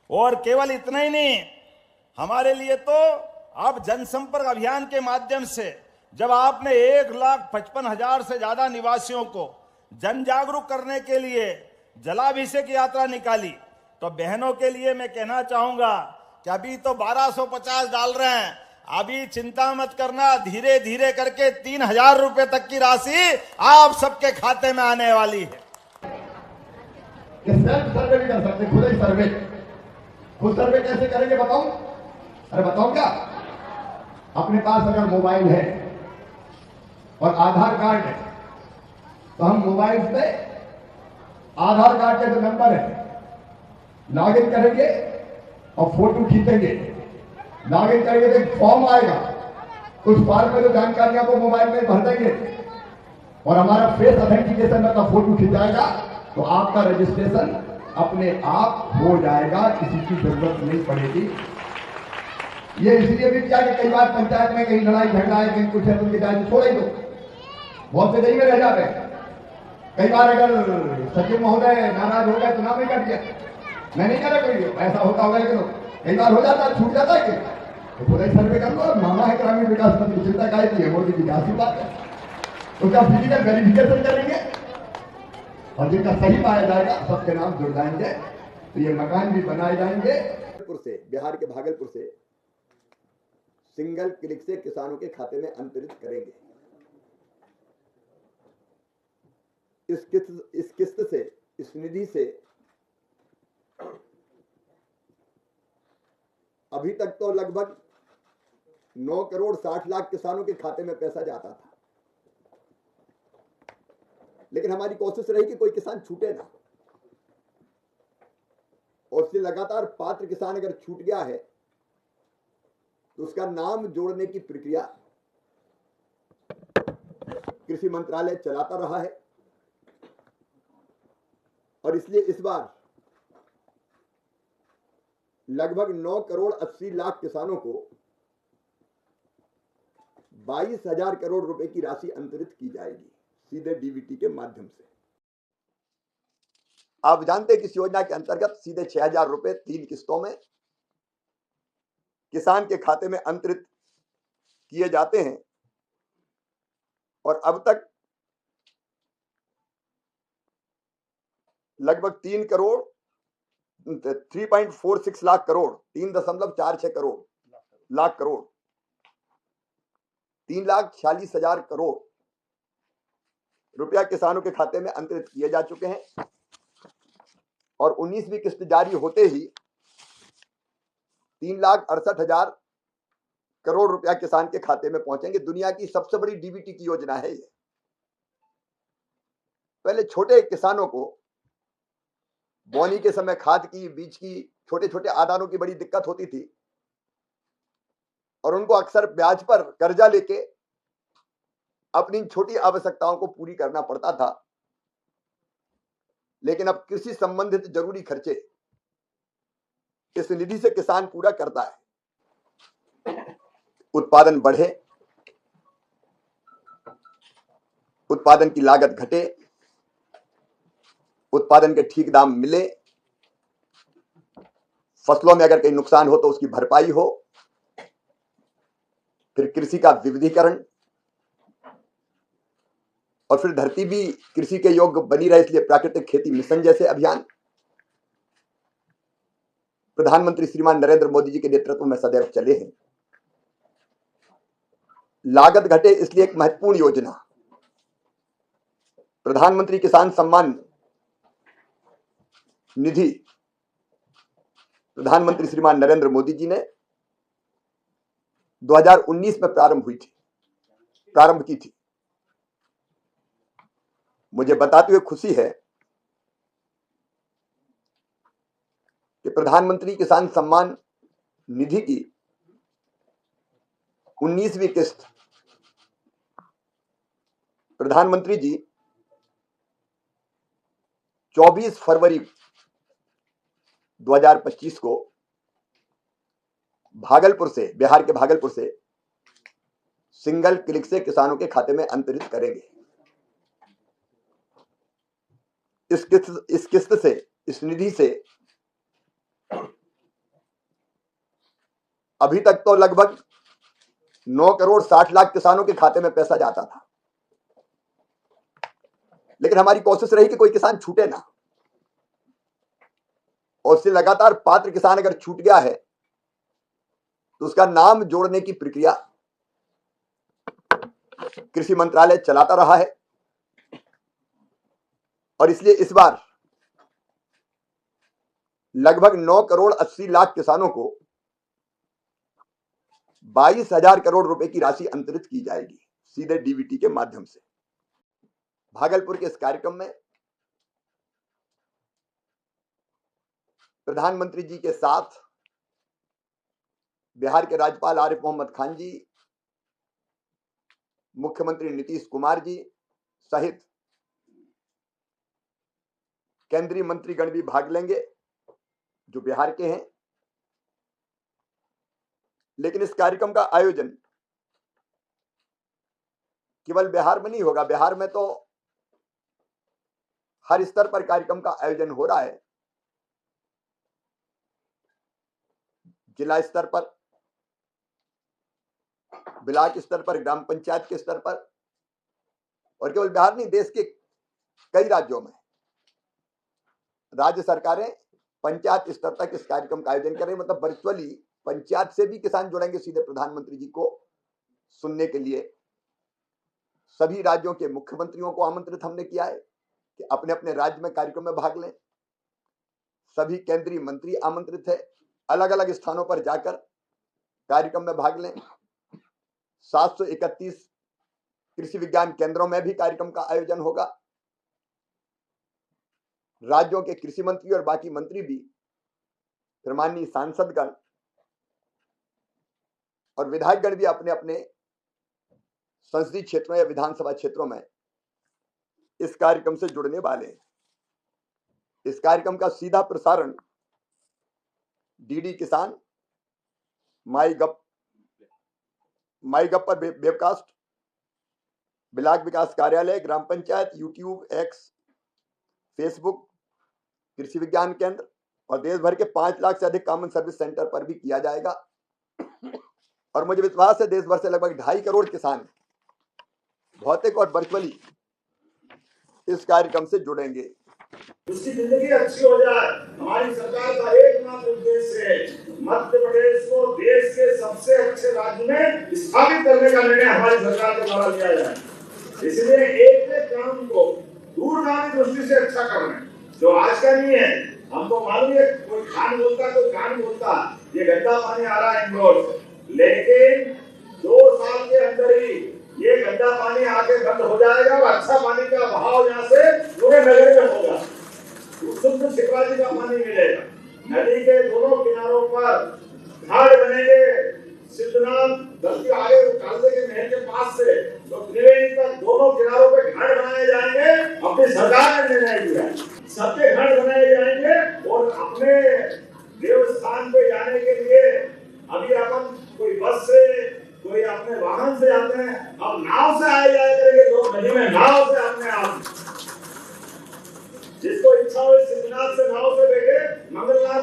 और केवल इतना ही नहीं, हमारे लिए तो अब जनसंपर्क अभियान के माध्यम से जब आपने 1,55,000 से ज्यादा निवासियों को जन जागरूक करने के लिए जलाभिषेक यात्रा निकाली, तो बहनों के लिए मैं कहना चाहूंगा कि अभी तो 1250 डाल रहे हैं, अभी चिंता मत करना, धीरे धीरे करके 3,000 रुपए तक की राशि आप सबके खाते में आने वाली है। सेल्फ सर्वे भी कर सकते, खुद ही सर्वे। खुद सर्वे कैसे करेंगे बताऊं? अरे बताऊं क्या? अपने पास अगर मोबाइल है और आधार कार्ड है, तो हम मोबाइल पे आधार कार्ड के जो नंबर है लॉग इन करेंगे और फोटो खींचेंगे। लॉग इन करेंगे तो एक फॉर्म आएगा, उस फॉर्म में जो जानकारियां को मोबाइल में भर देंगे और हमारा फेस ऑथेंटिकेशन का फोटो खिंचाएगा, तो आपका रजिस्ट्रेशन अपने आप हो जाएगा, किसी की जरूरत नहीं पड़ेगी। ये इसलिए भी किया कि कई बार पंचायत में कहीं लड़ाई झगड़ा है, कहीं कुछ है, तो जाए छोड़ ही दो, बहुत से नहीं में रह जाते। कई बार अगर सचिव महोदय नाराज हो गए तो नाम ही कर दिया, मैं नहीं करा कोई, ऐसा होता होगा कि कई बार हो जाता है, छूट जाता है कि तो खुद ही सर्वे कर लो। माना है ग्रामीण विकास मंत्री, चिंता काय की है, मोदी जी की आसी बात है। तो क्या फिजिकल वेरिफिकेशन करेंगे और जिनका सही पाया जाएगा सबके नाम जुड़ जाएंगे, तो ये मकान भी बनाए जाएंगे। से बिहार के भागलपुर से सिंगल क्लिक से किसानों के खाते में अंतरित करेंगे। इस किस्त से, इस निधि से अभी तक तो लगभग 9 करोड़ 60 लाख किसानों के खाते में पैसा जाता था, लेकिन हमारी कोशिश रही कि कोई किसान छूटे ना, और इसलिए लगातार पात्र किसान अगर छूट गया है तो उसका नाम जोड़ने की प्रक्रिया कृषि मंत्रालय चलाता रहा है। और इसलिए इस बार लगभग 9 करोड़ 80 लाख किसानों को 22,000 करोड़ रुपए की राशि अंतरित की जाएगी सीधे डीबीटी के माध्यम से। आप जानते हैं कि इस योजना के अंतर्गत सीधे 6,000 रुपए 3 किस्तों में किसान के खाते में अंतरित किए जाते हैं, और अब तक लगभग 3 करोड़ 3.46 लाख करोड़ 3.46 करोड़ लाख करोड़ 3,46,000 करोड़ रुपया किसानों के खाते में अंतरित किए जा चुके हैं, और 19वीं किस्त जारी होते ही 3,68,000 करोड़ रुपया किसान के खाते में पहुंचेंगे। दुनिया की सबसे बड़ी डीबीटी की योजना है ये। पहले छोटे किसानों को बोनी के समय खाद की, बीज की, छोटे छोटे आदानों की बड़ी दिक्कत होती थी, और उनको अक्सर ब्याज पर कर्जा लेके अपनी छोटी आवश्यकताओं को पूरी करना पड़ता था। लेकिन अब कृषि संबंधित जरूरी खर्चे इस निधि से किसान पूरा करता है। उत्पादन बढ़े, उत्पादन की लागत घटे, उत्पादन के ठीक दाम मिले, फसलों में अगर कहीं नुकसान हो तो उसकी भरपाई हो, फिर कृषि का विविधीकरण, और फिर धरती भी कृषि के योग्य बनी रहे, इसलिए प्राकृतिक खेती मिशन जैसे अभियान प्रधानमंत्री श्रीमान नरेंद्र मोदी जी के नेतृत्व में सदैव चले हैं। लागत घटे इसलिए एक महत्वपूर्ण योजना प्रधानमंत्री किसान सम्मान निधि प्रधानमंत्री श्रीमान नरेंद्र मोदी जी ने 2019 में प्रारंभ की थी। मुझे बताते हुए खुशी है कि प्रधानमंत्री किसान सम्मान निधि की 19वीं किस्त प्रधानमंत्री जी 24 फरवरी 2025 को भागलपुर से, बिहार के भागलपुर से सिंगल क्लिक से किसानों के खाते में अंतरित करेंगे। इस किस्त से, इस निधि से अभी तक तो लगभग 9 करोड़ 60 लाख किसानों के खाते में पैसा जाता था, लेकिन हमारी कोशिश रही कि कोई किसान छूटे ना, और उससे लगातार पात्र किसान अगर छूट गया है तो उसका नाम जोड़ने की प्रक्रिया कृषि मंत्रालय चलाता रहा है। और इसलिए इस बार लगभग 9 करोड़ 80 लाख किसानों को 22,000 करोड़ रुपए की राशि अंतरित की जाएगी सीधे डीबीटी के माध्यम से। भागलपुर के इस कार्यक्रम में प्रधानमंत्री जी के साथ बिहार के राज्यपाल आरिफ मोहम्मद खान जी, मुख्यमंत्री नीतीश कुमार जी सहित केंद्रीय मंत्रीगण भी भाग लेंगे जो बिहार के हैं। लेकिन इस कार्यक्रम का आयोजन केवल बिहार में नहीं होगा। बिहार में तो हर स्तर पर कार्यक्रम का आयोजन हो रहा है, जिला स्तर पर, ब्लॉक स्तर पर, ग्राम पंचायत के स्तर पर, और केवल बिहार नहीं, देश के कई राज्यों में राज्य सरकारें पंचायत स्तर तक इस कार्यक्रम का आयोजन करें। मतलब वर्चुअली पंचायत से भी किसान जुड़ेंगे सीधे प्रधानमंत्री जी को सुनने के लिए। सभी राज्यों के मुख्यमंत्रियों को आमंत्रित हमने किया है कि अपने अपने राज्य में कार्यक्रम में भाग लें। सभी केंद्रीय मंत्री आमंत्रित है, अलग अलग स्थानों पर जाकर कार्यक्रम में भाग लें। 731 कृषि विज्ञान केंद्रों में भी कार्यक्रम का आयोजन होगा। राज्यों के कृषि मंत्री और बाकी मंत्री भी, फिर माननीय सांसदगण और विधायकगण भी अपने अपने संसदीय क्षेत्रों या विधानसभा क्षेत्रों में इस कार्यक्रम से जुड़ने वाले हैं। इस कार्यक्रम का सीधा प्रसारण डीडी किसान, माई गप पर वेबकास्ट, ब्लॉक विकास कार्यालय, ग्राम पंचायत, यूट्यूब, एक्स, फेसबुक, कृषि विज्ञान केंद्र और देश भर के 5 लाख से अधिक कॉमन सर्विस सेंटर पर भी किया जाएगा। और मुझे विश्वास है देश भर से लगभग 2.5 करोड़ किसान भौतिक और वर्चुअली इस कार्यक्रम से जुड़ेंगे। उसकी जिंदगी अच्छी हो जाए, हमारी सरकार का एकमात्र उद्देश्य है मध्य प्रदेश को देश के सबसे अच्छे राज्य में स्थापित करने का निर्णय हमारी सरकार के द्वारा लिया जाए। इसलिए एक एक काम को दूरगामी दृष्टि से अच्छा करना है, जो आज का नहीं है। हमको मालूम है कोई खान बोलता, कोई कान बोलता, ये गंदा पानी आ रहा है इंदौर से, लेकिन 2 साल के अंदर ही ये गंदा पानी आके बंद हो जाएगा और अच्छा पानी का बहाव यहाँ से पूरे नगर में होगा। शुद्ध शिवराजी का पानी मिलेगा। नदी के दोनों किनारों पर घाट बनेंगे। सिद्धनाथ बल्कि आगे कालसे के महल के पास से तो त्रिवेणी तक दोनों किनारों पे घाट बनाए जाएंगे। अपनी सरकार ने निर्णय लिया, सबके घाट बनाए जाएंगे। और अपने देवस्थान पे जाने के लिए अभी अपन कोई बस से, कोई अपने वाहन से आते हैं, अब नाव से आए जाए करेंगे। लोग नदी में नाव से अपने आप, जिसको इच्छा हो सिद्धनाथ से नाव से बैठे, मंगलनाथ